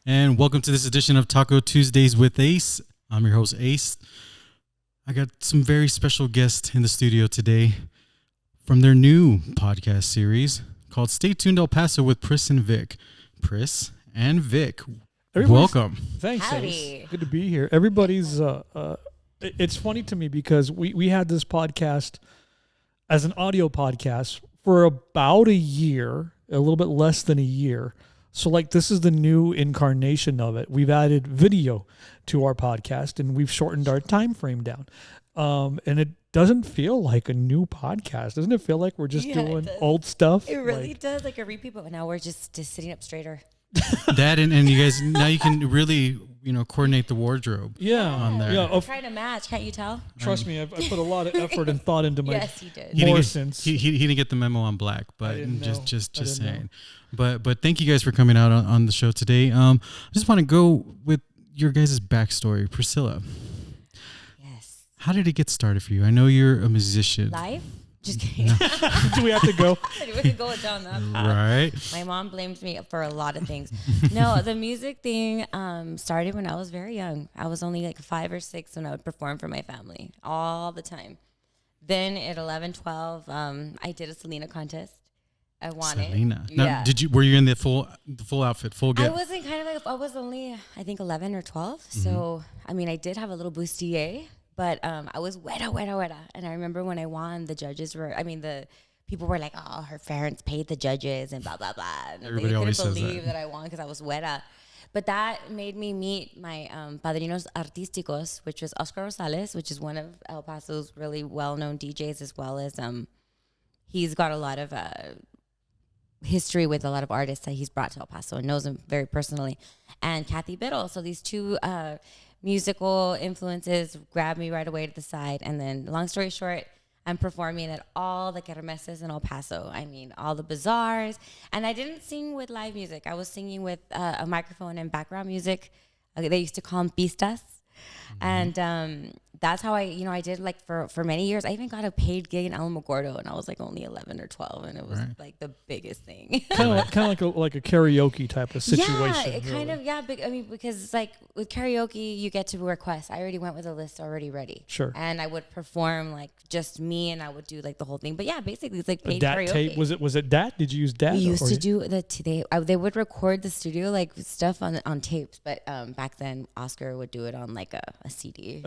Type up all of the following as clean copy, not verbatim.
And welcome to this edition of Taco Tuesdays with Ace. I'm your host, Ace. I got some very special guests in the studio today from their new podcast series called Stay Tuned El Paso with Priss and Vic. Priss and Vic, welcome. Thanks, Howdy. Ace. Good to be here. Everybody's, it's funny to me because we had this podcast as an audio podcast for about a year, a little bit less than a year. So like this is the new incarnation of it. We've added video to our podcast and we've shortened our time frame down. And it doesn't feel like a new podcast. Doesn't it feel like we're just doing old stuff? It really does, like a repeat, but now we're just sitting up straighter. That and you guys, now you can really, coordinate the wardrobe. Yeah. On there. Yeah. I'm trying to match, can't you tell? Trust me, I put a lot of effort and thought into my Yes, he did. He didn't get the memo on black, but just saying. Know. But thank you guys for coming out on the show today. I just want to go with your guys' backstory. Priscilla, Yes. how did it get started for you? I know you're a musician. Live? Just kidding. Do we have to go? We could go down that path. Right. My mom blames me for a lot of things. No, the music thing started when I was very young. I was only like 5 or 6 when I would perform for my family all the time. Then at 11, 12, I did a Selena contest. I won Selena. it. Now, Yeah. were you in the full outfit, full I get? wasn't I was only, I think 11 or 12. So, I mean, I did have a little bustier, but I was weta. And I remember when I won, the people were like, oh, her parents paid the judges and blah, blah, blah. And Everybody always couldn't says believe that. that I won because I was weta. But that made me meet my padrinos artísticos, which was Oscar Rosales, which is one of El Paso's really well-known DJs, as well as he's got a lot of history with a lot of artists that he's brought to El Paso and knows them very personally, and Kathy Biddle. So these two musical influences grabbed me right away to the side. And then, long story short, I'm performing at all the kermeses in El Paso. I mean, all the bazaars. And I didn't sing with live music. I was singing with a microphone and background music. They used to call them pistas. And that's how I did like for many years. I even got a paid gig in Alamogordo, and I was like only 11 or 12, and it was like the biggest thing. kind of like a karaoke type of situation. Yeah, it kind of, I mean, because it's like with karaoke, you get to request. I already went with a list already ready. Sure. And I would perform like just me, and I would do like the whole thing. But yeah, basically it's like paid DAT karaoke. tape, was it DAT? Did you use DAT? We used to do they would record the studio like stuff on tapes, but back then Oscar would do it on like a CD.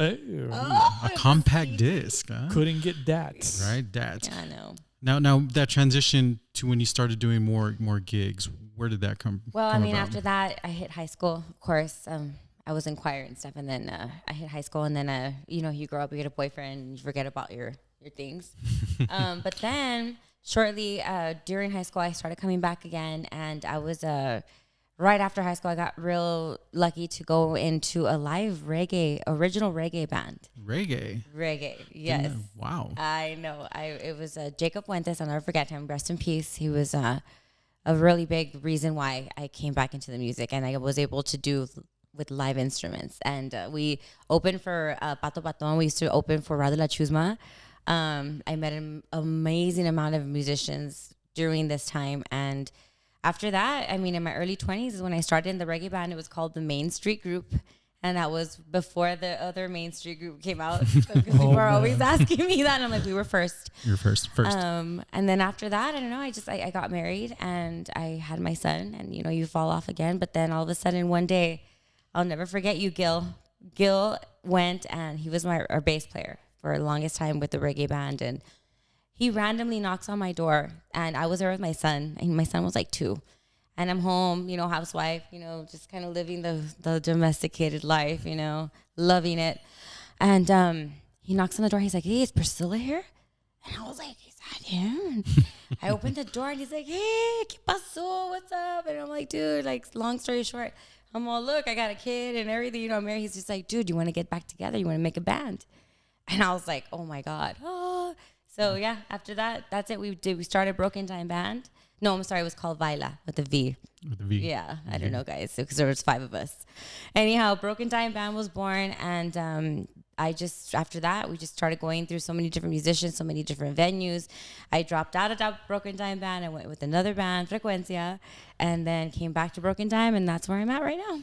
A compact disc. Huh? Couldn't get DATs. Right, that. Yeah, I know. Now that transition to when you started doing more gigs, where did that come? Well, come I mean, about? after that, I hit high school. Of course, I was in choir and stuff, and then I hit high school, and then you grow up, you get a boyfriend, and you forget about your things. But then shortly during high school, I started coming back again, and I was right after high school, I got real lucky to go into a live original reggae band. Reggae, yes. Wow. I know. It was Jacob Fuentes. I'll never forget him. Rest in peace. He was a really big reason why I came back into the music, and I was able to do with live instruments. And we opened for Pato Paton. We used to open for Rado La Chusma. I met an amazing amount of musicians during this time, and after that, I mean, in my early 20s is when I started in the reggae band. It was called the Main Street Group. And that was before the other Main Street Group came out. Because people are always asking me that. And I'm like, we were first. You were first. And then after that, I don't know, I got married and I had my son. And, you fall off again. But then all of a sudden one day, I'll never forget you, Gil. Gil went and he was our bass player for the longest time with the reggae band. And he randomly knocks on my door, and I was there with my son, and my son was like 2. And I'm home, housewife, just kind of living the domesticated life, loving it. And he knocks on the door. He's like, hey, is Priscilla here? And I was like, is that him? And I opened the door, and he's like, hey, ¿qué pasó? What's up? And I'm like, dude, like, long story short, I'm all, look, I got a kid and everything, I'm married. He's just like, dude, you want to get back together? You want to make a band? And I was like, oh, my God. Oh. So yeah, after that, that's it. We started Broken Time Band. No, I'm sorry, it was called Vaila with a V. With the V. Yeah, I don't know, guys, because there was 5 of us. Anyhow, Broken Time Band was born, and after that, we just started going through so many different musicians, so many different venues. I dropped out of that Broken Time band. I went with another band, Frecuencia, and then came back to Broken Time, and that's where I'm at right now.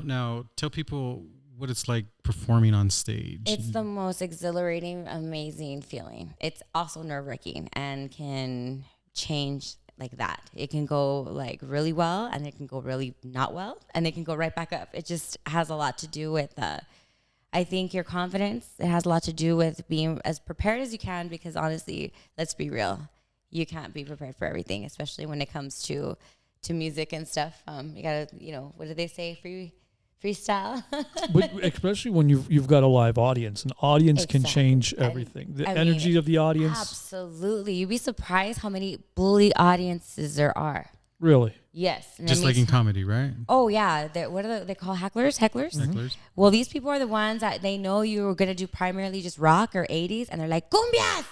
Now, tell people what it's like performing on stage. It's the most exhilarating, amazing feeling. It's also nerve-wracking and can change like that. It can go like really well, and it can go really not well, and it can go right back up. It just has a lot to do with I think your confidence. It has a lot to do with being as prepared as you can, because honestly, let's be real, you can't be prepared for everything, especially when it comes to music and stuff. You gotta, what do they say? Freestyle. But especially when you've got a live audience. An audience can change everything. The energy of the audience. Absolutely. You'd be surprised how many bully audiences there are. Really? Yes. Just like in comedy, right? Oh, yeah. What are they call hecklers? Hecklers. Well, these people are the ones that they know you're going to do primarily just rock or 80s, and they're like, cumbias!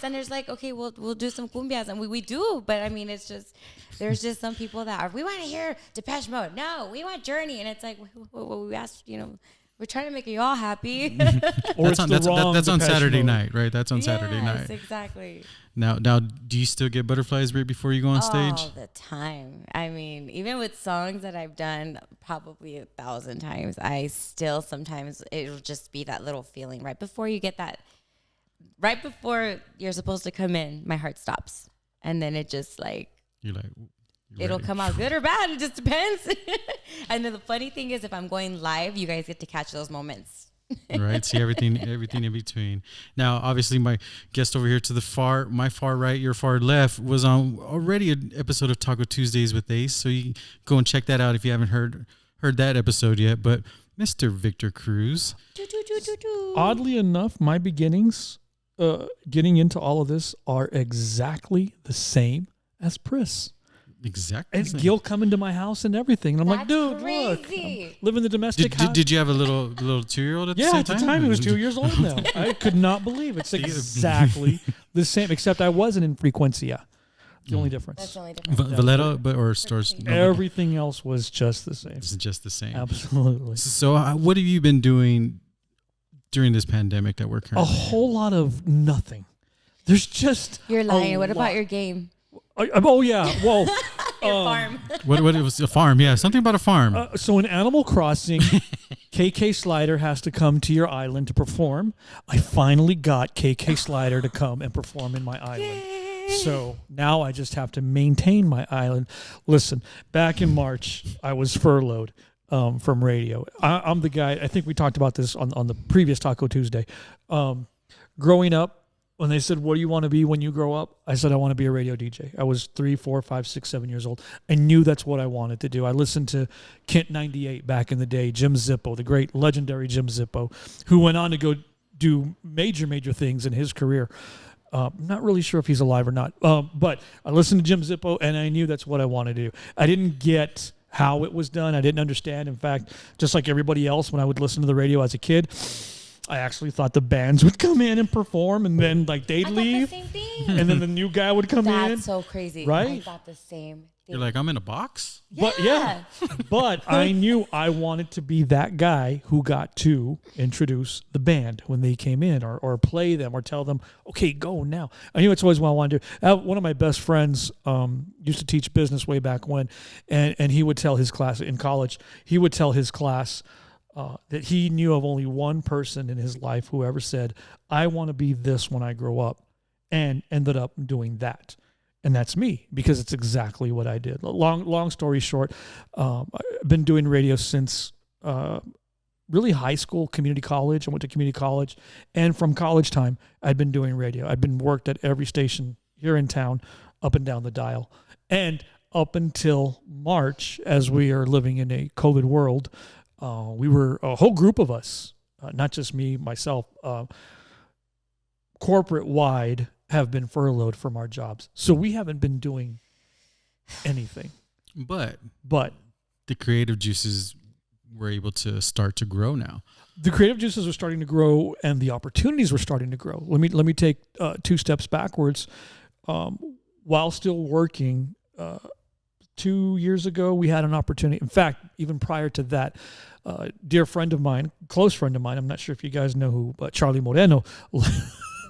And there's like, okay, we'll do some cumbias, and we do, but I mean, it's just, there's just some people that are, we want to hear Depeche Mode. No, we want Journey, and it's like, we asked, we're trying to make you all happy. Or that's on Saturday night, right? That's on Saturday night. Yes, exactly. Now, do you still get butterflies right before you go on stage? All the time. I mean, even with songs that I've done probably 1,000 times, I still sometimes it'll just be that little feeling right before you get that. Right before you're supposed to come in, my heart stops, and then it just like you're it'll ready. come out good or bad. It just depends. And then the funny thing is, if I'm going live, you guys get to catch those moments. Right, see everything in between. Now, obviously, my guest over here to my far right, your far left, was on already an episode of Taco Tuesdays with Ace. So you go and check that out if you haven't heard that episode yet. But Mr. Victor Cruz. Oddly enough, my beginnings, getting into all of this, are exactly the same as Priss. Exactly. And Gil coming to my house and everything. And I'm like, dude, crazy. Look, I'm living the domestic house. Did you have a little 2-year-old at the same time? Yeah, at the time he was 2 years old now. I could not believe it's exactly the same, except I wasn't in Frecuencia. The only difference. That's the only difference. Valletta, or stores? Everything else was just the same. It's just the same. Absolutely. So what have you been doing during this pandemic that we're currently? A whole lot of nothing. There's just You're lying. What about your game? Oh yeah. Well, Your farm. What it was a farm? Yeah, something about a farm. So in Animal Crossing, KK Slider has to come to your island to perform. I finally got KK Slider to come and perform in my island. Yay. So now I just have to maintain my island. Listen, back in March, I was furloughed from radio. I'm the guy. I think we talked about this on the previous Taco Tuesday. Growing up, when they said, what do you want to be when you grow up? I said, I want to be a radio DJ. I was 3, 4, 5, 6, 7 years old. I knew that's what I wanted to do. I listened to Kent 98 back in the day, Jim Zippo, the great legendary Jim Zippo, who went on to go do major things in his career. I'm not really sure if he's alive or not. But I listened to Jim Zippo, and I knew that's what I wanted to do. I didn't get how it was done. I didn't understand. In fact, just like everybody else, when I would listen to the radio as a kid, I actually thought the bands would come in and perform, and then they'd leave, the same thing. and then the new guy would come in. That's so crazy. Right? I thought the same thing. You're like, I'm in a box? Yeah. But I knew I wanted to be that guy who got to introduce the band when they came in, or play them, or tell them, okay, go now. I knew it's always what I wanted to do. One of my best friends used to teach business way back when, and he would tell his class in college, that he knew of only one person in his life who ever said, I want to be this when I grow up, and ended up doing that. And that's me, because it's exactly what I did. Long story short, I've been doing radio since really high school, community college. I went to community college. And from college time, I'd been doing radio. I'd been worked at every station here in town, up and down the dial. And up until March, as we are living in a COVID world, we were a whole group of us, not just me, myself, corporate-wide, have been furloughed from our jobs. So we haven't been doing anything. But the creative juices were able to start to grow now. The creative juices are starting to grow, and the opportunities were starting to grow. Let me take 2 steps backwards. While still working, 2 years ago, we had an opportunity. In fact, even prior to that, dear friend of mine, close friend of mine, I'm not sure if you guys know who, but Charlie Moreno,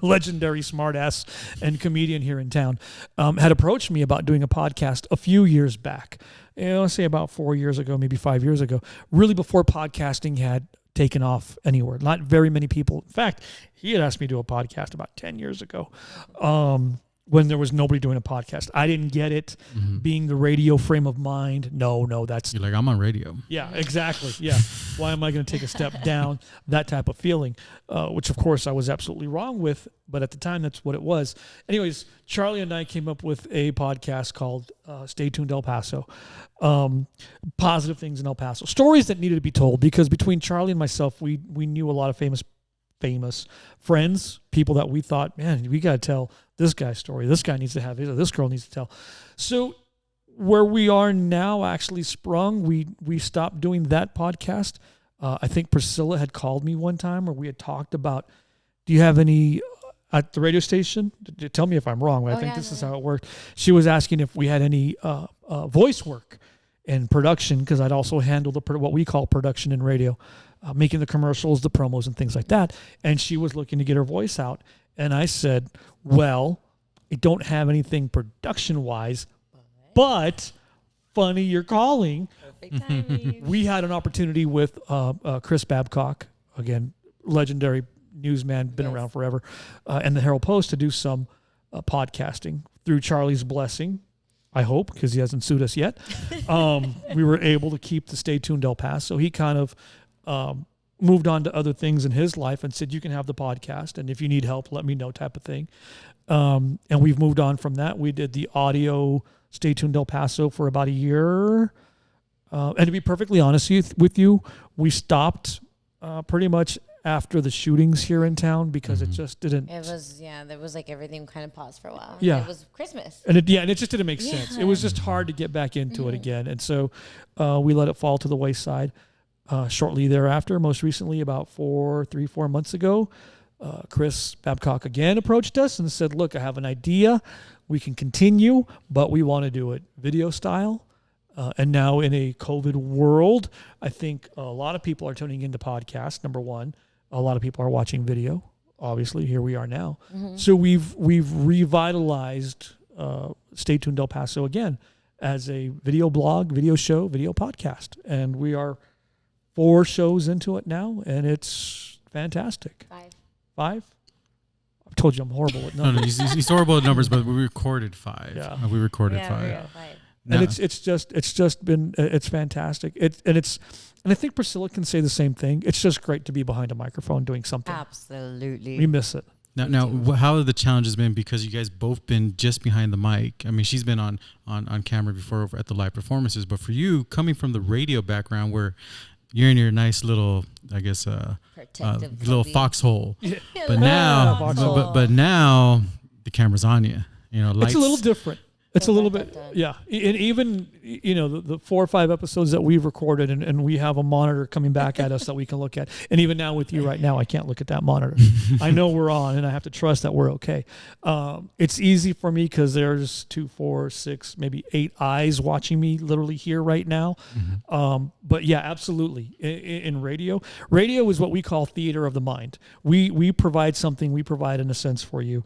legendary smartass and comedian here in town, had approached me about doing a podcast a few years back. Let's say about 4 years ago, maybe 5 years ago, really before podcasting had taken off anywhere. Not very many people. In fact, he had asked me to do a podcast about 10 years ago. When there was nobody doing a podcast. I didn't get it. Being the radio frame of mind. No, that's... You're like, I'm on radio. Yeah, exactly. Yeah. Why am I going to take a step down? That type of feeling, which of course I was absolutely wrong with, but at the time that's what it was. Anyways, Charlie and I came up with a podcast called Stay Tuned El Paso. Positive things in El Paso. Stories that needed to be told, because between Charlie and myself, we knew a lot of famous friends, people that we thought, man, we got to tell this guy's story. This guy needs to have it, or this girl needs to tell. So where we are now actually sprung, we stopped doing that podcast. I think Priscilla had called me one time, or we had talked about, do you have any at the radio station? Tell me if I'm wrong, but I think this is how it worked. She was asking if we had any voice work and production, because I'd also handle what we call production in radio. Making the commercials, the promos, and things like that. And she was looking to get her voice out. And I said, well, I don't have anything production-wise, but funny you're calling. Perfect timing. We had an opportunity with Chris Babcock, again, legendary newsman, been around forever, and the Herald Post, to do some podcasting through Charlie's blessing. I hope, because he hasn't sued us yet. We were able to keep the Stay Tuned El Paso. He kind of moved on to other things in his life and said, you can have the podcast, and if you need help, let me know, type of thing. And we've moved on from that. We did the audio Stay Tuned El Paso for about a year. And to be perfectly honest with you, we stopped pretty much after the shootings here in town, because it just didn't. It was, there was like everything kind of paused for a while. Yeah. It was Christmas. And it just didn't make sense. It was just hard to get back into it again. And so we let it fall to the wayside. Shortly thereafter, most recently about 4 months ago, Chris Babcock again approached us and said, look, I have an idea. We can continue, but we want to do it video style. And now in a COVID world, I think a lot of people are tuning into podcasts, number one. A lot of people are watching video. Obviously, here we are now. So we've revitalized Stay Tuned El Paso again as a video blog, video show, video podcast. And we are 4 shows into it now, and it's fantastic. 5? I've told you I'm horrible at numbers. No, he's horrible at numbers, but we recorded 5. Yeah. We recorded 5. Yeah. And it's just been fantastic. And I think Priscilla can say the same thing. It's just great to be behind a microphone doing something. Absolutely. We miss it. Now, how have the challenges been? Because you guys both been just behind the mic. I mean, she's been on camera before at the live performances, but for you, coming from the radio background where you're in your nice little, I guess, little foxhole. Yeah. But now, but now the camera's on you. Lights. It's a little different. It's a little bit, yeah. And even, the 4 or 5 episodes that we've recorded, and we have a monitor coming back at us that we can look at. And even now with you right now, I can't look at that monitor. I know we're on, and I have to trust that we're okay. It's easy for me because there's 2, 4, 6, maybe 8 eyes watching me literally here right now. But yeah, absolutely. In radio is what we call theater of the mind. We provide something, in a sense for you,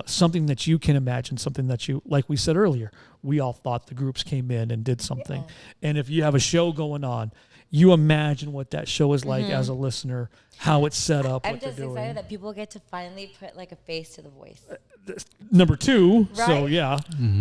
something that you can imagine, something that you, like we said earlier, we all thought the groups came in and did something. Yeah. And if you have a show going on, you imagine what that show is like as a listener, how it's set up. I'm just excited that people get to finally put like a face to the voice. Number 2, right? So yeah,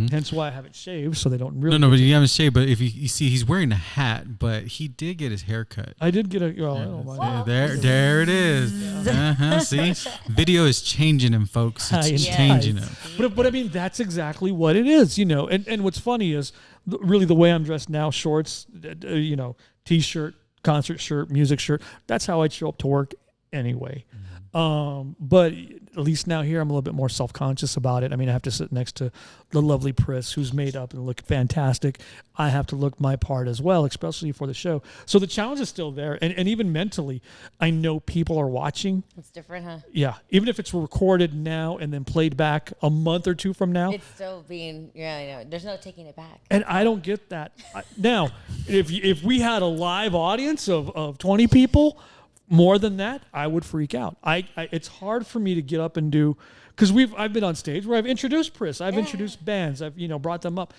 hence why I haven't shaved, so they don't really. No, but you haven't shaved. But if you see, he's wearing a hat, but he did get his hair cut. I did get a. Well, I don't mind. There it is. Yeah. See, video is changing him, folks. It's changing him. But I mean, that's exactly what it is, And what's funny is really the way I'm dressed now: shorts, T-shirt, concert shirt, music shirt. That's how I show up to work anyway. But at least now here, I'm a little bit more self-conscious about it. I mean, I have to sit next to the lovely Priss, who's made up and look fantastic. I have to look my part as well, especially for the show. So the challenge is still there. And even mentally, I know people are watching. It's different, huh? Yeah. Even if it's recorded now and then played back a month or two from now. It's still being, yeah, I know. There's no taking it back. And I don't get that. Now, if we had a live audience of 20 people, more than that, I would freak out. It's hard for me to get up and do, because I've been on stage where I've introduced Priss, I've introduced bands, I've brought them up,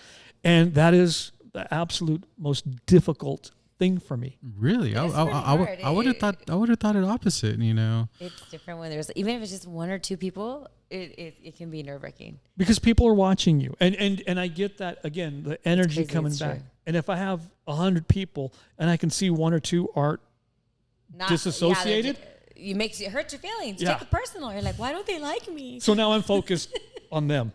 and that is the absolute most difficult thing for me. Really, I would have thought it opposite. It's different when there's, even if it's just one or two people, it can be nerve-wracking Because people are watching you, and I get that, again, the energy coming back. True. And if I have 100 people and I can see one or two are disassociated, it hurts your feelings. Yeah. Take it personal. You're like, why don't they like me? so now I'm focused on them.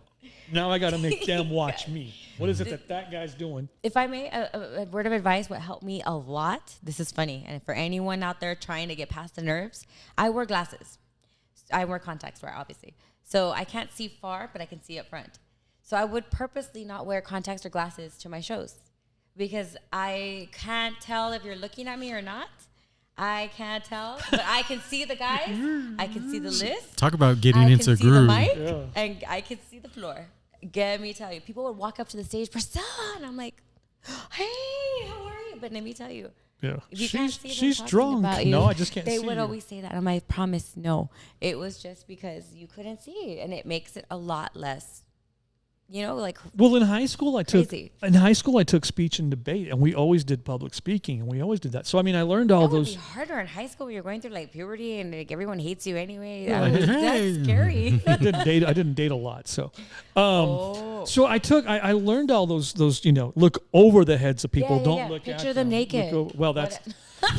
Now I got to make them watch me. What is it that guy's doing? If I may, a word of advice, what helped me a lot, this is funny, and for anyone out there trying to get past the nerves, I wear glasses. I wear contacts, obviously. So I can't see far, but I can see up front. So I would purposely not wear contacts or glasses to my shows because I can't tell if you're looking at me or not. I can't tell, but I can see the guys. I can see the list. Talk about getting into a groove. I can see the mic, and I can see the floor. Let me tell you, people would walk up to the stage, Priscilla, and I'm like, hey, how are you? But let me tell you, Yeah, if you can't see them she's talking drunk. about you, No, I just can't see They would you. always say that, and I promise, no. It was just because you couldn't see, and it makes it a lot less, Well, in high school, I took crazy. speech and debate, and we always did public speaking, and we always did that. So I mean, I learned all That would those. be harder in high school when you're going through like puberty and like everyone hates you anyway. Yeah. That's scary. I didn't date a lot, so. So I learned all those look over the heads of people. Don't look at Picture them naked. Well, that's.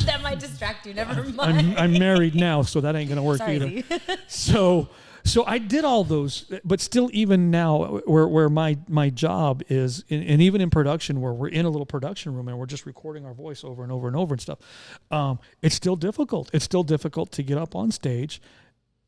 That might distract you. Never mind. I'm married now, so that ain't gonna work Sorry, either. So I did all those, but still, even now, where my job is, and even in production, where we're in a little production room and we're just recording our voice over and over and over and stuff, it's still difficult. It's still difficult to get up on stage.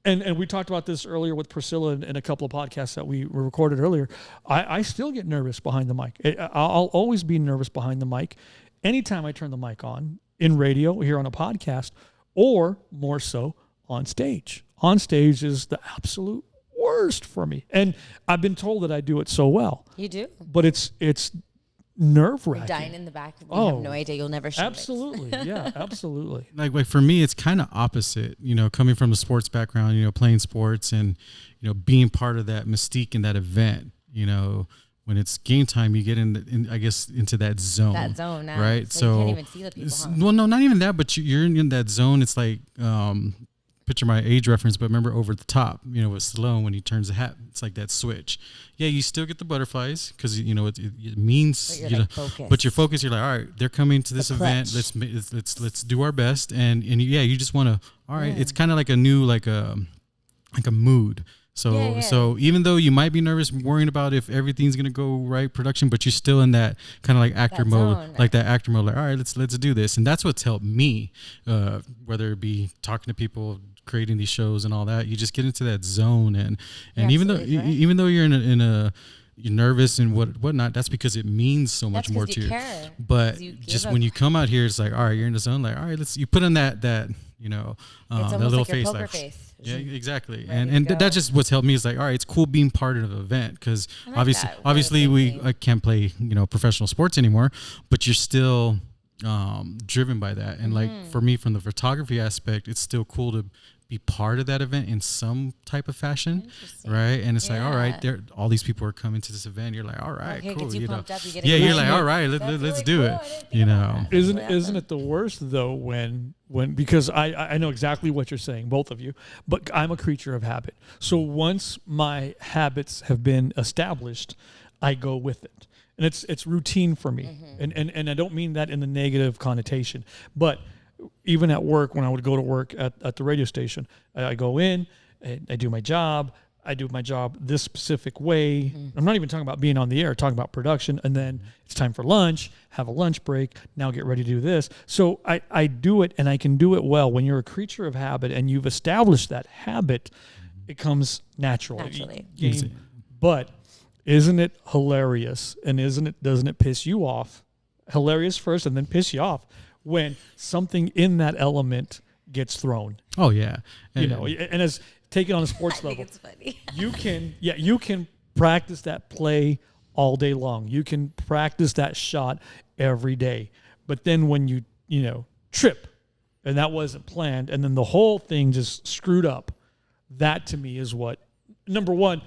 And we talked about this earlier with Priscilla in a couple of podcasts that we recorded earlier. I still get nervous behind the mic. I'll always be nervous behind the mic anytime I turn the mic on in radio, here on a podcast, or more so on stage. On stage is the absolute worst for me. And I've been told that I do it so well. You do? But it's nerve-wracking. Dying in the back. You have no idea. You'll never show absolutely. Yeah, absolutely. Like for me, it's kind of opposite, coming from a sports background, playing sports and, being part of that mystique and that event, when it's game time, you get into that zone. That zone now. Right. So you can't even see the people. Huh? Well, no, not even that, but you're in that zone. It's like, picture my age reference, but remember Over the Top, with Stallone when he turns the hat, it's like that switch. Yeah, you still get the butterflies because it means but you're focused. You're like, all right, they're coming to this event. Let's do our best, and you just want to. All right, it's kind of like a new like a mood. So even though you might be nervous, worrying about if everything's gonna go right, production, but you're still in that kind of like actor mode, like all right, let's do this, and that's what's helped me, whether it be talking to people, creating these shows and all that. You just get into that zone, and even though you're you're nervous and whatnot, that's because it means so much more to you. Care. But just when you come out here, it's like, all right, you're in the zone. Like, all right, you put on that that little like face, poker face. Yeah, exactly. And that's just what's helped me is like, all right, it's cool being part of an event because obviously I can't play professional sports anymore, but you're still driven by that. And like for me, from the photography aspect, it's still cool to be part of that event in some type of fashion, right? And it's like, all right, all these people are coming to this event. You're like, all right, cool. You're like, all right, let's do it. Isn't it the worst though when because I know exactly what you're saying, both of you, but I'm a creature of habit. So once my habits have been established, I go with it. And it's routine for me. And I don't mean that in the negative connotation, but even at work, when I would go to work at the radio station, I go in, I do my job, I do my job this specific way. I'm not even talking about being on the air, talking about production. And then it's time for lunch, have a lunch break. Now get ready to do this. So I do it, and I can do it well. When you're a creature of habit and you've established that habit, it comes naturally. But isn't it hilarious? And doesn't it piss you off? Hilarious first and then piss you off when something in that element gets thrown. Oh yeah. And as take it on a sports level. I think it's You funny. can practice that play all day long. You can practice that shot every day. But then when you trip and that wasn't planned and then the whole thing just screwed up, that to me is what, number one,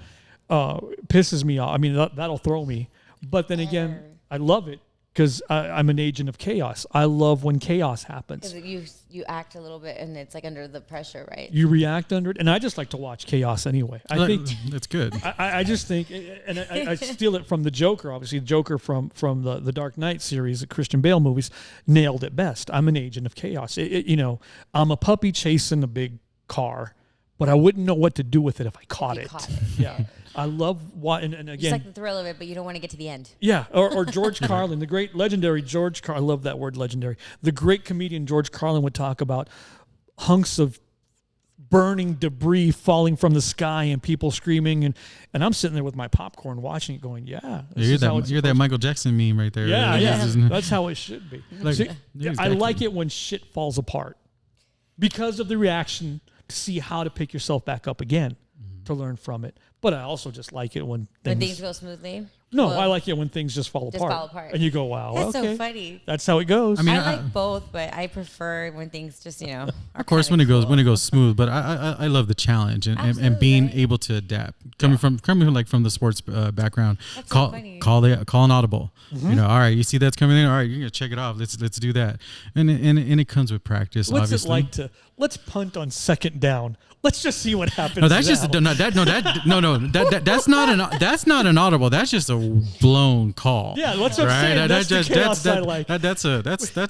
pisses me off. I mean, that'll throw me. But then again, I love it because I'm an agent of chaos. I love when chaos happens. Because you act a little bit and it's like under the pressure, right? You react under it. And I just like to watch chaos anyway. I think that's good. I just think, and I steal it from the Joker, obviously. The Joker from the Dark Knight series, the Christian Bale movies, nailed it best. I'm an agent of chaos. I'm a puppy chasing a big car, but I wouldn't know what to do with it if I caught it. Yeah. I love and again, just like the thrill of it, but you don't want to get to the end. Yeah, or George Carlin, the great legendary George Carlin. I love that word, legendary. The great comedian George Carlin would talk about hunks of burning debris falling from the sky and people screaming, and I'm sitting there with my popcorn watching it, going, "Yeah, you're that Michael Jackson meme right there. Yeah. That's how it should be. I like it when shit falls apart because of the reaction to see how to pick yourself back up again, to learn from it. But I also just like it when things go smoothly. No, I like it when things just fall apart. And you go, wow, that's okay. so funny. That's how it goes. I mean, I like both, but I prefer when things just, of course, when it goes smooth. But I love the challenge and being able to adapt. Coming from the sports background, that's call an audible. Mm-hmm. All right, you see that's coming in. All right, you're gonna check it off. Let's do that. And it comes with practice. What's obviously. it like to let's punt on second down? Let's just see what happens. No, that's not an audible. That's just a blown call. Yeah, what's what I'm saying. That's the chaos I like. That's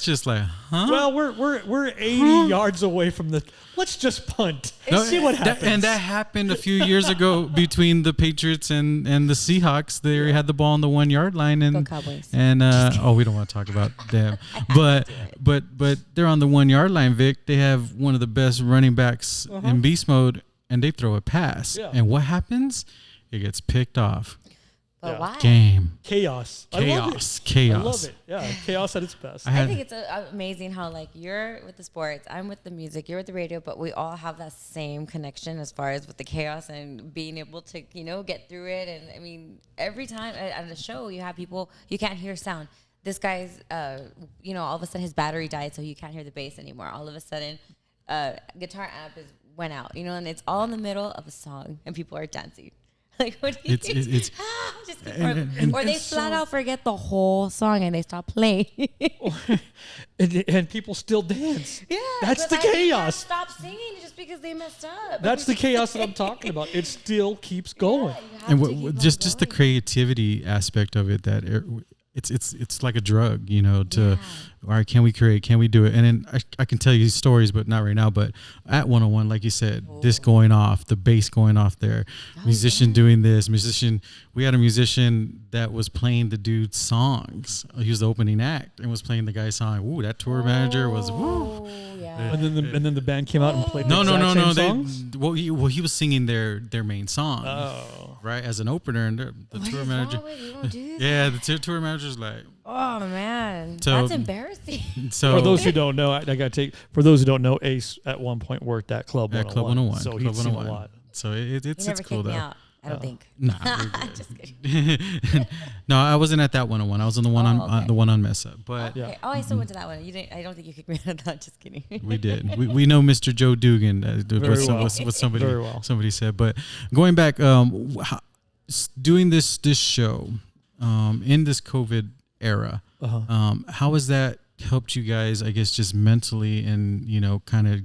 just like, huh? Well, we're 80 yards away from the. Let's just punt and see what happens. And that happened a few years ago between the Patriots and the Seahawks. They had the ball on the 1 yard line and Go Cowboys. And we don't want to talk about them. But they're on the 1 yard line, Vic. They have one of the best running backs in beast mode, and they throw a pass. Yeah. And what happens? It gets picked off. But why? Game. Chaos. I love it. Yeah, chaos at its best. I think it's amazing how you're with the sports, I'm with the music, you're with the radio, but we all have that same connection as far as with the chaos and being able to, get through it. And I mean, every time at a show, you have people, you can't hear sound. This guy's, all of a sudden his battery died, so you can't hear the bass anymore. All of a sudden, guitar amp went out, and it's all in the middle of a song and people are dancing. What do you do? Or they flat out forget the whole song and they stop playing. and people still dance. Yeah. That's the chaos. Stop singing just because they messed up. That's the chaos that I'm talking about. It still keeps going. Yeah, and just the creativity aspect of it, that it's like a drug, all right, can we create? Can we do it? And then I can tell you stories, but not right now. But at 101, like you said, this going off, the bass going off there, musician doing this, we had a musician that was playing the dude's songs. He was the opening act and was playing the guy's song. Ooh, that tour manager was woo. Yeah. And then the band came out and played no. songs? He was singing their main song, right, as an opener, and the tour manager. The tour manager's like, oh man, that's embarrassing. So for those who don't know, I got to take. For those who don't know, Ace at one point worked at Club 101. Club 101. So he's seen a lot. So it's cool though. Out, I don't think. Nah, just kidding. No, I wasn't at that 101. I was on the one on Mesa. But I still went to that one. You didn't. I don't think you kicked me out of that. Just kidding. We did. We know Mr. Joe Dugan. What somebody said. But going back, doing this show in this COVID era, how has that helped you guys? I guess just mentally and kind of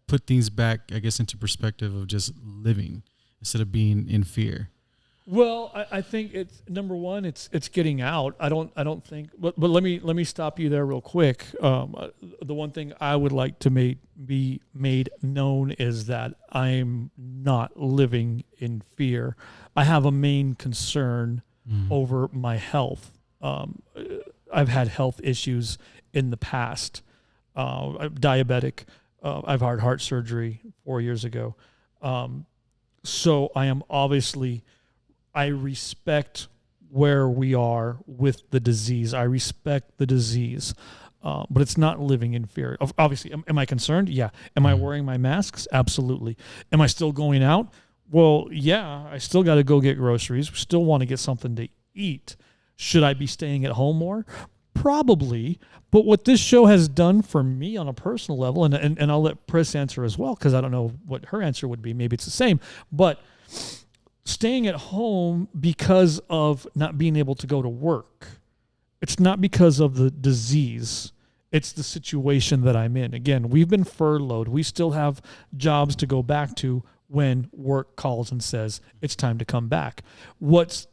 put things back, I guess, into perspective of just living instead of being in fear. Well, I think it's number one. It's getting out. I don't think. But let me stop you there real quick. The one thing I would like to be made known is that I'm not living in fear. I have a main concern over my health. I've had health issues in the past. I'm diabetic. I've had heart surgery 4 years ago. So I am obviously. I respect where we are with the disease. I respect the disease, but it's not living in fear. Obviously, am I concerned? Yeah. Am I wearing my masks? Absolutely. Am I still going out? Well, yeah, I still got to go get groceries. Still want to get something to eat. Should I be staying at home more? Probably. But what this show has done for me on a personal level, and I'll let Priss answer as well, because I don't know what her answer would be. Maybe it's the same. But staying at home because of not being able to go to work. It's not because of the disease. It's the situation that I'm in. Again, we've been furloughed. We still have jobs to go back to when work calls and says it's time to come back. What's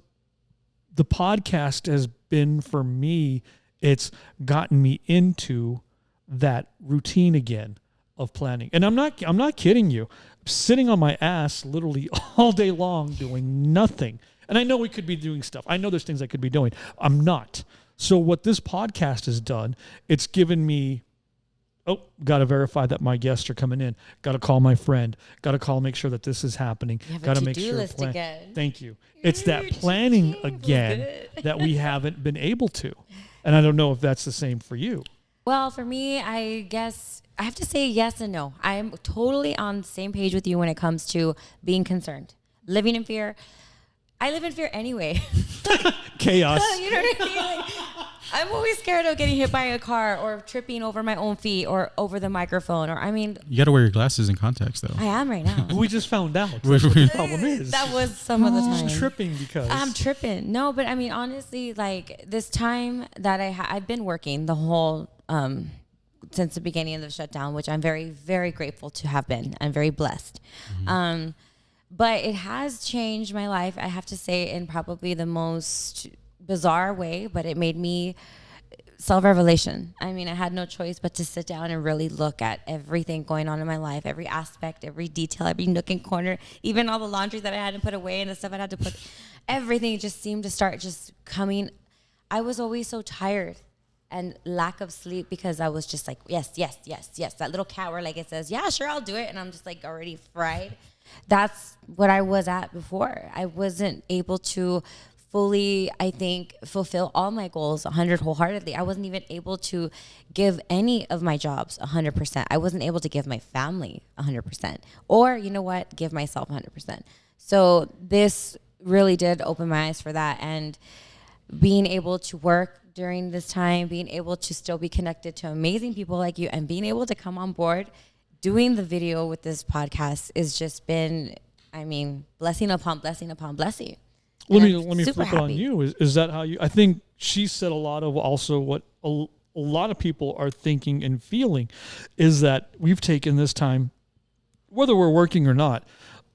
the podcast has been for me, it's gotten me into that routine again of planning. And I'm not kidding you. Sitting on my ass literally all day long doing nothing. And I know we could be doing stuff. I know there's things I could be doing. I'm not. So what this podcast has done, it's given me, got to verify that my guests are coming in. Got to call my friend. Got to call, make sure that this is happening. Got to make sure. list again. Thank you. It's that planning again that we haven't been able to. And I don't know if that's the same for you. Well, for me, I guess I have to say yes and no. I'm totally on the same page with you when it comes to being concerned. Living in fear. I live in fear anyway. Chaos. You know what I mean? Like, I'm always scared of getting hit by a car or tripping over my own feet or over the microphone. You got to wear your glasses and contacts, though. I am right now. We just found out. That's what the problem is. That was some of the time. Tripping because I'm tripping. No, but I mean, honestly, like this time that I've been working the whole since the beginning of the shutdown, which I'm very, very grateful to have been. I'm very blessed. Mm-hmm. But it has changed my life, I have to say, in probably the most bizarre way, but it made me self-revelation. I mean, I had no choice but to sit down and really look at everything going on in my life, every aspect, every detail, every nook and corner, even all the laundry that I hadn't put away and the stuff I had to put, everything just seemed to start just coming. I was always so tired and lack of sleep because I was just like, yes. That little cat where like it says, yeah, sure, I'll do it. And I'm just like already fried. That's what I was at before. I wasn't able to fully, I think, fulfill all my goals 100 wholeheartedly. I wasn't even able to give any of my jobs 100%. I wasn't able to give my family 100%. Or, you know what, give myself 100%. So this really did open my eyes for that. And being able to work during this time, being able to still be connected to amazing people like you, and being able to come on board doing the video with this podcast has just been, I mean, blessing upon blessing upon blessing. Let me flip it on you. Is that how you? I think she said a lot of also what a lot of people are thinking and feeling is that we've taken this time, whether we're working or not,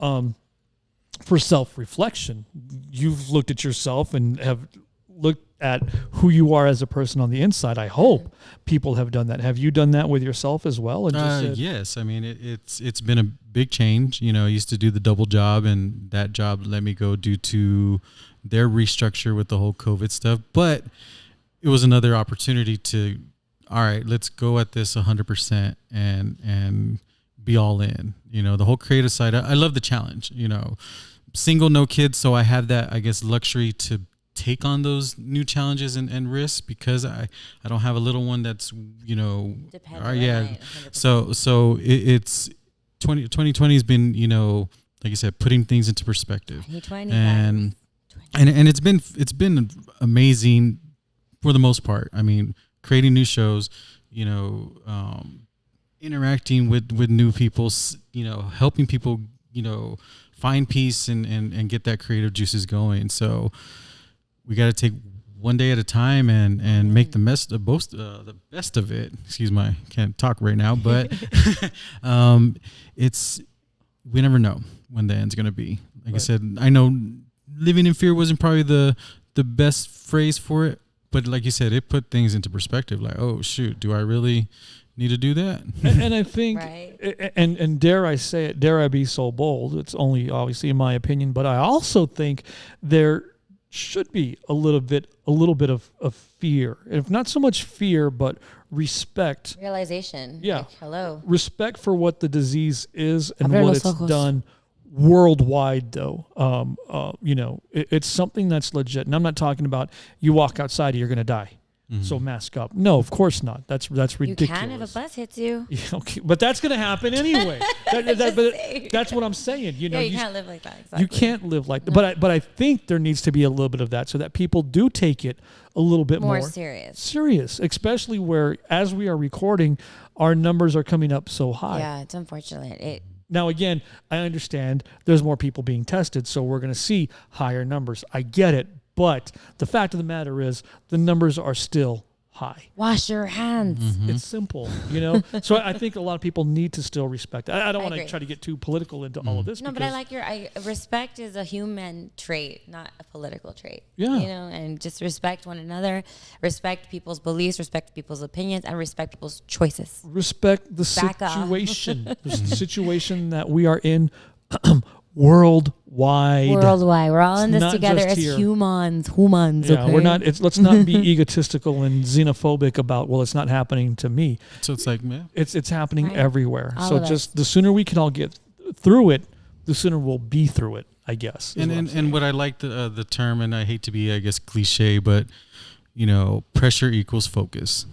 for self-reflection. You've looked at yourself and have looked at who you are as a person on the inside. I hope people have done that. Have you done that with yourself as well? And just yes. I mean, it's been a big change. You know, I used to do the double job, and that job let me go due to their restructure with the whole COVID stuff. But it was another opportunity to, all right, let's go at this 100% and be all in. You know, the whole creative side. I love the challenge. You know, single, no kids, so I have that, I guess, luxury to take on those new challenges and risks because I don't have a little one that's, you know, so it's 2020 has been, you know, like I said, putting things into perspective. 2020 and it's been amazing for the most part. I mean, creating new shows, you know, interacting with new people, you know, helping people, you know, find peace and get that creative juices going. So we got to take one day at a time and make the best of it. Excuse me, I can't talk right now, but we never know when the end's going to be. Like I said, I know living in fear wasn't probably the best phrase for it, but like you said, it put things into perspective. Like, oh shoot, do I really need to do that? And I think, Right. and dare I say it, dare I be so bold? It's only obviously in my opinion, but I also think there should be a little bit of fear, if not so much fear, but respect. Realization. Yeah. Like, hello. Respect for what the disease is and Abre what los it's ojos. done worldwide, though. It's something that's legit. And I'm not talking about you walk outside and you're going to die. So mask up. No, of course not. That's ridiculous. You can if a bus hits you. Yeah, okay, but that's going to happen anyway. That's what I'm saying. You know, You can't live like that. Exactly. you can't live like that. But I think there needs to be a little bit of that so that people do take it a little bit more serious, especially where as we are recording, our numbers are coming up so high. Yeah, it's unfortunate. Now, again, I understand there's more people being tested, so we're going to see higher numbers. I get it. But the fact of the matter is the numbers are still high. Wash your hands. It's simple, you know? So I think a lot of people need to still respect. I don't want to agree. try to get too political into all of this. No, but I like respect is a human trait, not a political trait. Yeah. You know, and just respect one another, respect people's beliefs, respect people's opinions, and respect people's choices. Respect the Back off. situation, the situation that we are in worldwide. We're all in It's this not together just as here. humans. Yeah, Okay? we're not. Let's not be egotistical and xenophobic about. Well, it's not happening to me. So it's like, man, It's happening Right. everywhere. All So of us. just the sooner we can all get through it, the sooner we'll be through it. I guess. is and what I like the term, and I hate to be, I guess, cliche, but you know, pressure equals focus,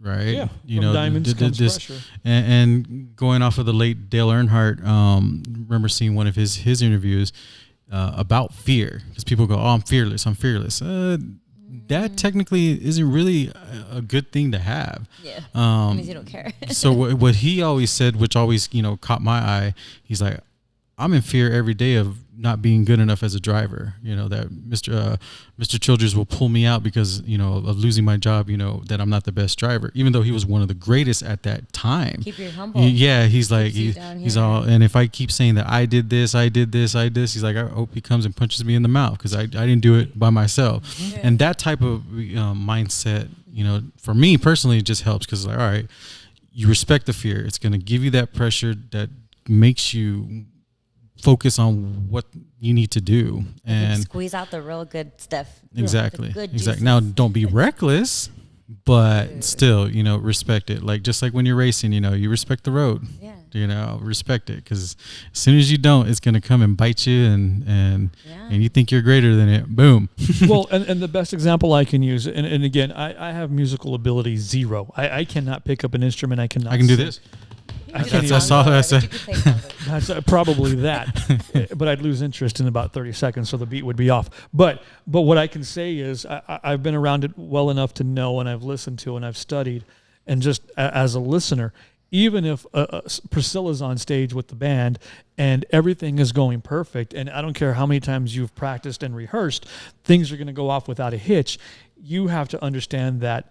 right? Yeah. You From know, diamonds comes pressure. and going off of the late Dale Earnhardt, remember seeing one of his interviews about fear, because people go, "Oh, I'm fearless. That technically isn't really a good thing to have. Yeah. That means you don't care. So what he always said, which always, you know, caught my eye, he's like, I'm in fear every day of not being good enough as a driver. You know, that Mr. Childers will pull me out because, you know, of losing my job, you know, that I'm not the best driver, even though he was one of the greatest at that time. Keep your humble. Yeah, he's like, Keeps you down he's here. all, and if I keep saying that I did this, he's like, I hope he comes and punches me in the mouth because I didn't do it by myself. Yeah. And that type of mindset, you know, for me personally, it just helps because, like, all right, you respect the fear. It's going to give you that pressure that makes you focus on what you need to do and squeeze out the real good stuff. exactly. The good Exactly. juices. Now, don't be reckless, but still, you know, respect it. Like, just like when you're racing, you know, you respect the road. Yeah. You know, respect it, because as soon as you don't, it's gonna come and bite you, and you think you're greater than it. Boom. Well, and the best example I can use, and again, I have musical ability zero. I cannot pick up an instrument. I can do sing. this. I You can't could even- song though, that's but a- you could play songs. That's probably that, but I'd lose interest in about 30 seconds, so the beat would be off. But what I can say is I've been around it well enough to know, and I've listened to, and I've studied, and just as a listener, even if Priscilla's on stage with the band and everything is going perfect, and I don't care how many times you've practiced and rehearsed, things are going to go off without a hitch. You have to understand that,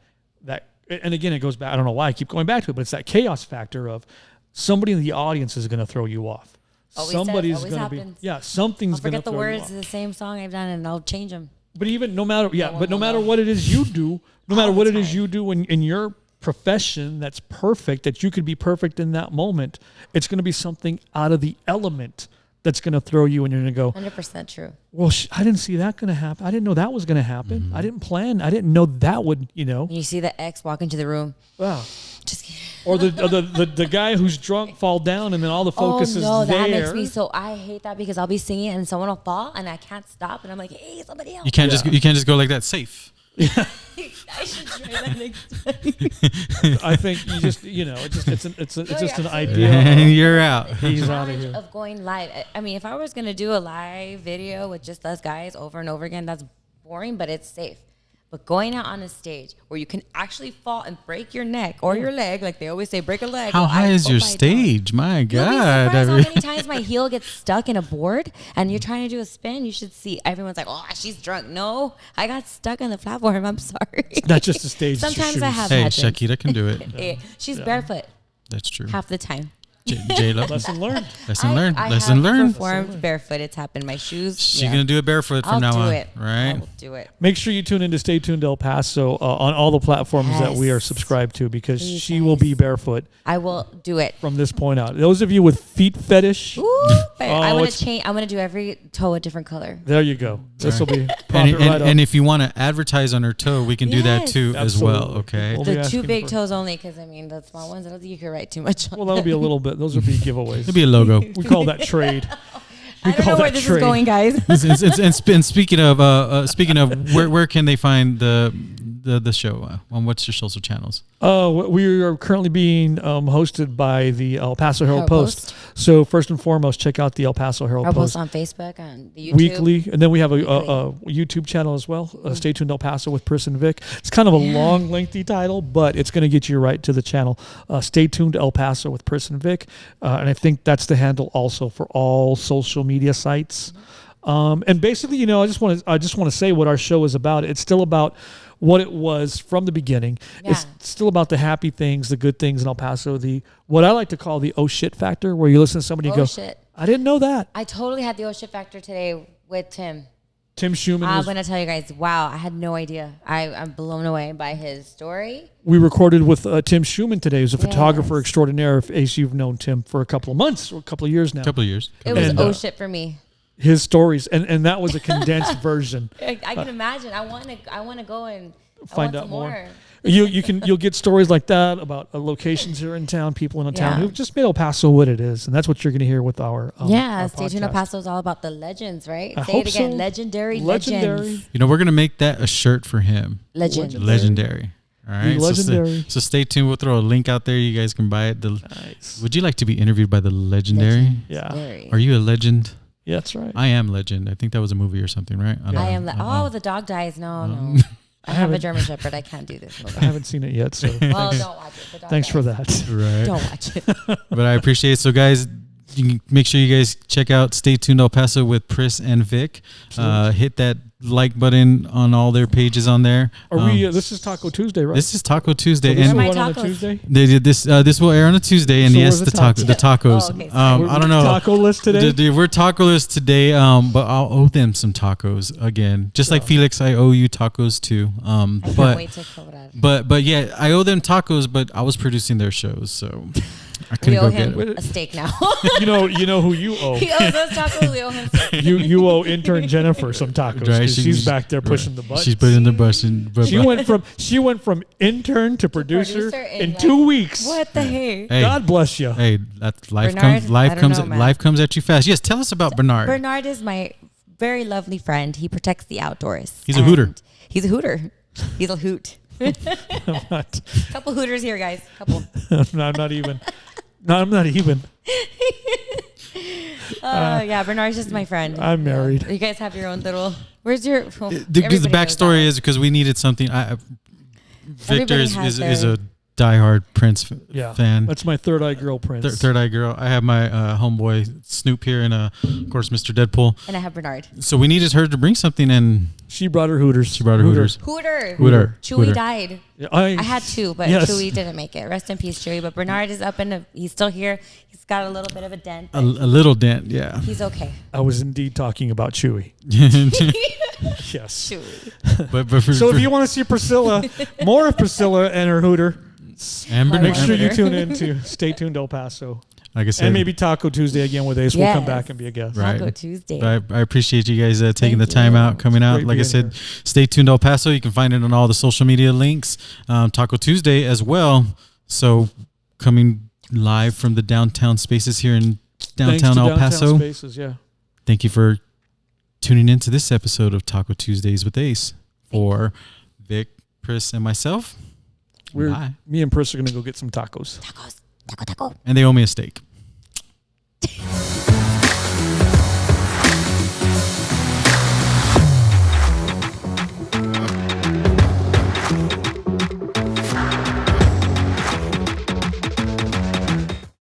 and again, it goes back, I don't know why I keep going back to it, but it's that chaos factor of somebody in the audience is going to throw you off. Always Somebody's does, always going to be, happens. yeah, something's I'll going to forget the throw you words off. of the same song I've done, and I'll change them. But even no matter one will know. what it is you do, no matter All the what it is time. you do in your profession that's perfect, that you could be perfect in that moment, it's going to be something out of the element that's going to throw you, and you're going to go, 100% true. well, I didn't see that going to happen. I didn't know that was going to happen. Mm-hmm. I didn't plan. I didn't know that would, you know. When you see the ex walk into the room, Wow. just kidding. Or the guy who's drunk fall down, and then all the focus is that there. makes me so. I hate that because I'll be singing and someone will fall and I can't stop, and I'm like, hey, somebody else. You can't just go like that. Safe. I should try that next time. I think you just, you know, it's just an absolutely idea. And you're out. He's out of Challenge here. of going live. I mean, if I was gonna do a live video with just us guys over and over again, that's boring, but it's safe. But going out on a stage where you can actually fall and break your neck or your leg, like they always say, break a leg. How Well, high I is hope your I don't. stage? My You'll be God. surprised how many times my heel gets stuck in a board and you're trying to do a spin. You should see. Everyone's like, oh, she's drunk. No, I got stuck on the platform. I'm sorry. Not just the stage. it's your Sometimes I shoes. have Hey, had things. Shakira can do it. She's barefoot That's true. half the time. J-Lo. Lesson learned. Lesson learned. I Lesson have learned. performed barefoot. It's happened. My shoes. She's going to do it barefoot from now I'll do on. it. Right? I will do it. Make sure you tune in to Stay Tuned El Paso on all the platforms that we are Yes. subscribed to, because Please, she will be guys. barefoot I will do it. from this point out. Those of you with feet fetish, Ooh, I want it's- to change. I want to do every toe a different color. there you go. This will be And, profit right up. and if you want to advertise on her toe, we can do that Yes. too as well. Absolutely. Okay. We'll be The asking two big for- toes only, because I mean the small ones. I don't think you can write too much on. Well, that'll be a little bit. Those will be giveaways. It'll be a logo. We call that trade. I don't know where this is going, guys. And speaking of where can they find the show? On what's your social channels? We are currently being hosted by the El Paso Herald Herald Post. So first and foremost, check out the El Paso Herald I'll Post post on Facebook, on the YouTube. weekly, and then we have a Weekly. YouTube channel as well. Stay tuned, El Paso with Priss and Vic. It's kind of a long, lengthy title, but it's going to get you right to the channel. Stay tuned, El Paso with Priss and Vic, and I think that's the handle also for all social media sites. And basically, I just want to say what our show is about. It's still about what it was from the beginning. Yeah. It's still about the happy things, the good things in El Paso, the what I like to call the oh shit factor, where you listen to somebody and Oh go, shit! I didn't know that. I totally had the oh shit factor today with Tim. Tim Schumann I'm was, gonna tell you guys. Wow, I had no idea. I'm blown away by his story. we recorded with Tim Schumann today, who's a Yes. photographer extraordinaire. If Ace, you've known Tim for a couple of months or a couple of years now. Couple of years. It was And, oh shit for me. His stories, and that was a condensed version. I can imagine. I want to go and Find I out want some more. You'll get stories like that about locations here in town, people in the town Yeah. who've just made El Paso what it is, and that's what you're going to hear with our Yeah, our Stay Tuned El podcast. Paso is all about the legends, right? I Say hope it again. so. Legendary Legendary. legends. We're gonna make that a shirt for him. Legend. Legendary. All right. Legendary. So stay tuned. We'll throw a link out there. You guys can buy it. Nice. Would you like to be interviewed by the legendary? Yeah. Very. Are you a legend? Yeah, that's right. I am legend. I think that was a movie or something, right? don't I know. am. Oh, the dog dies. No, no. I have a haven't- German Shepherd. I can't do this I movie. haven't seen it yet, so Well, don't watch it. The dog thanks for dies. that. Right. Don't watch it. But I appreciate it. So, guys, you can make sure you guys check out Stay Tuned El Paso with Priss and Vic. Hit that like button on all their pages on there. Are we? This is Taco Tuesday, right? This is Taco Tuesday, this Where and are my one on a tacos? Tuesday. they did this. This will air on a Tuesday, and So yes, where's the the tacos. Oh, okay, sorry. We're I don't know. Taco list today. We're taco-less today, but I'll owe them some tacos again. Just like Felix, I owe you tacos too. I can't But wait to cobrar. but yeah, I owe them tacos, but I was producing their shows, so I We couldn't owe go get him it. a steak now. You know who you owe. He owes us tacos. We owe him steak. You owe intern Jennifer some tacos. 'Cause Right, she's back there pushing the She's buttons. putting the bus in. She went from intern to producer in like, 2 weeks. What the heck? Hey, God bless you. hey, that life Bernard? comes. Life I don't comes. know, man. Life comes at you fast. Yes, tell us about Bernard. Bernard is my very lovely friend. He protects the outdoors. He's a hooter. And he's a hooter. He's a hoot. I'm not. Couple hooters here, guys. Couple. I'm not even. No, I'm not even. Yeah, Bernard's just my friend. I'm married. You guys have your own little. Where's your? Well, The everybody knows backstory that. is because we needed something. Victor Everybody is has is their- a diehard Prince Yeah, fan. that's my third eye girl, Prince. Third Eye Girl. I have my homeboy Snoop here, and of course Mr. Deadpool. And I have Bernard. So we needed her to bring something, and She brought her Hooters. she brought her Hooters. Hooter. Chewy Hooter. died. Yeah, I had two, but Yes. Chewy didn't make it. Rest in peace, Chewy. But Bernard is up in he's still here. He's got a little bit of a dent. A but little dent, yeah. he's okay. I was indeed talking about Chewy. Yes. Chewy. but for, So if you want to see Priscilla, more of Priscilla and her Hooter, Amber, make sure you Hooter. tune in to Stay Tuned El Paso. like I said, And maybe Taco Tuesday again with Ace. We'll come Yes. back and be a guest. Right. Taco Tuesday. But I appreciate you guys taking Thank the time you. out, coming out. Great Like I being said, here. Stay Tuned El Paso. You can find it on all the social media links. Taco Tuesday as well. So coming live from the downtown spaces here in Thanks downtown to El Downtown Paso. Spaces, yeah. Thank you for tuning in to this episode of Taco Tuesdays with Ace. For Vic, Priss, and myself, bye. Me and Pris are going to go get some tacos. Tacos. Taco. And they owe me a steak.